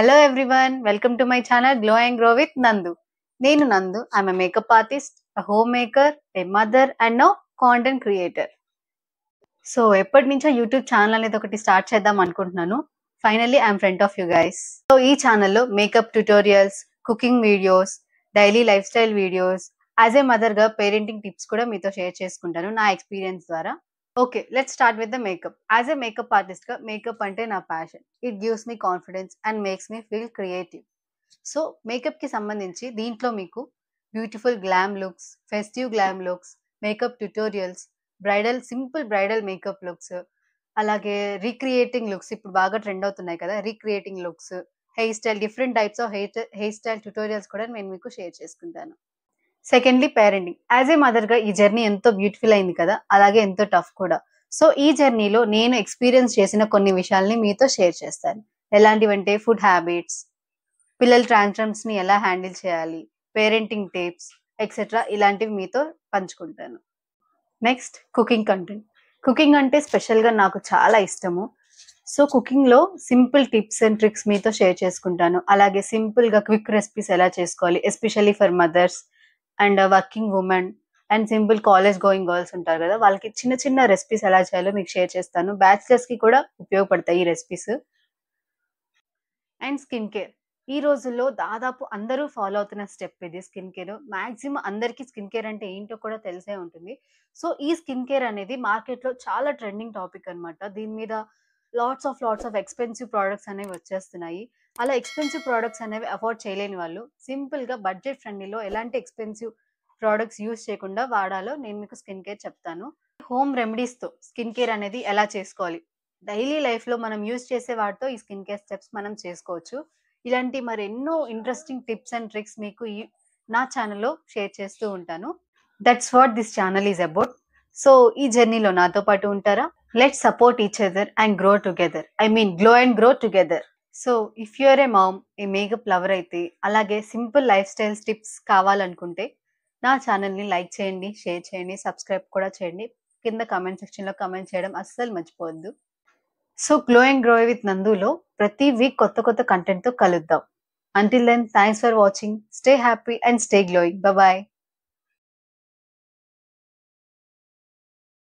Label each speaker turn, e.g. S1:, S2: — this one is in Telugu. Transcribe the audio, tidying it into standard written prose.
S1: Hello everyone, welcome to my channel Glow and Grow with Nandu. Nenu Nandu, I'm a makeup artist, a homemaker, a mother and now content creator. So ఎప్పటి నుంచో యూట్యూబ్ ఛానల్ అనేది ఒకటి స్టార్ట్ చేద్దాం అనుకుంటున్నాను. Finally I'm front of you guys. So ఈ ఛానల్లో makeup tutorials, cooking videos, daily life style videos, as a mother గా పేరెంటింగ్ టిప్స్ కూడా మీతో షేర్ చేసుకుంటాను నా ఎక్స్పీరియన్స్ ద్వారా. Okay, let's start with the makeup. As a makeup artist గా మేకప్ అంటే నా passion. It gives me confidence and makes me feel creative. So makeup కి సంబంధించి దీంట్లో మీకు beautiful glam looks, festive glam looks, makeup tutorials, bridal simple bridal makeup looks, అలాగే రీక్రియేటింగ్ లుక్స్ ఇప్పుడు బాగా ట్రెండ్ అవుతున్నాయి కదా, recreating looks, hair style, different types of hair style tutorials కూడా నేను మీకు షేర్ చేసుకుంటాను. Secondly parenting. As a mother గా ఈ జర్నీ ఎంతో బ్యూటిఫుల్ అయింది కదా, అలాగే ఎంతో టఫ్ కూడా. సో ఈ జర్నీలో నేను ఎక్స్పీరియన్స్ చేసిన కొన్ని విషయాల్ని మీతో షేర్ చేస్తాను. ఎలాంటివంటే ఫుడ్ హ్యాబిట్స్, పిల్లల ట్రాన్స్ఫర్మ్స్ ని ఎలా హ్యాండిల్ చేయాలి, పేరెంటింగ్ టిప్స్ ఎక్సెట్రా ఇలాంటివి మీతో పంచుకుంటాను. Next cooking content. కుకింగ్ అంటే స్పెషల్గా నాకు చాలా ఇష్టము. సో కుకింగ్లో సింపుల్ టిప్స్ అండ్ ట్రిక్స్ మీతో షేర్ చేసుకుంటాను. అలాగే సింపుల్గా క్విక్ రెసిపీస్ ఎలా చేసుకోవాలి, especially for mothers and working women and simple college going girls ఉంటారు కదా, వాళ్ళకి చిన్న చిన్న రెసిపీస్ ఎలా చేయాలో మీకు షేర్ చేస్తాను. బ్యాచిలర్స్కి కూడా ఉపయోగపడతాయి ఈ రెసిపీస్. And skin care. ఈ రోజుల్లో దాదాపు అందరూ ఫాలో అవుతున్న స్టెప్ ఇది స్కిన్ కేర్. మాక్సిమం అందరికీ స్కిన్ కేర్ అంటే ఏంటో కూడా తెలిసే ఉంటుంది. సో ఈ స్కిన్ కేర్ అనేది మార్కెట్లో చాలా ట్రెండింగ్ టాపిక్ అనమాట. దీని మీద లాట్స్ ఆఫ్ ఎక్స్పెన్సివ్ ప్రోడక్ట్స్ అనేవి వచ్చేస్తున్నాయి. అలా ఎక్స్పెన్సివ్ ప్రోడక్ట్స్ అనేవి అఫోర్డ్ చేయలేని వాళ్ళు సింపుల్గా బడ్జెట్ ఫ్రెండ్లీలో ఎలాంటి ఎక్స్పెన్సివ్ ప్రోడక్ట్స్ యూజ్ చేయకుండా వాడాలో నేను మీకు స్కిన్ కేర్ చెప్తాను. హోమ్ రెమెడీస్తో స్కిన్ కేర్ అనేది ఎలా చేసుకోవాలి, డైలీ లైఫ్లో మనం యూజ్ చేసే వాటితో ఈ స్కిన్ కేర్ స్టెప్స్ మనం చేసుకోవచ్చు. ఇలాంటి మరెన్నో ఇంట్రెస్టింగ్ టిప్స్ అండ్ ట్రిక్స్ మీకు నా ఛానల్లో షేర్ చేస్తూ ఉంటాను. That's what this channel is about. So ఈ జర్నీలో నాతో పాటు ఉంటారా? Let's support each other and grow together. I mean glow and grow together. So if you're a mom, a makeup lover అయితే, అలాగే సింపుల్ లైఫ్ స్టైల్ టిప్స్ కావాలనుకుంటే నా ఛానల్ని లైక్ చేయండి, షేర్ చేయండి, సబ్స్క్రైబ్ కూడా చేయండి. కింద కామెంట్ సెక్షన్లో కామెంట్ చేయడం అస్సలు మర్చిపోవద్దు. So glow and grow with నందులో ప్రతి వీక్ కొత్త కంటెంట్తో కలుద్దాం. Until then, thanks for watching. Stay happy and stay glowing. Bye bye.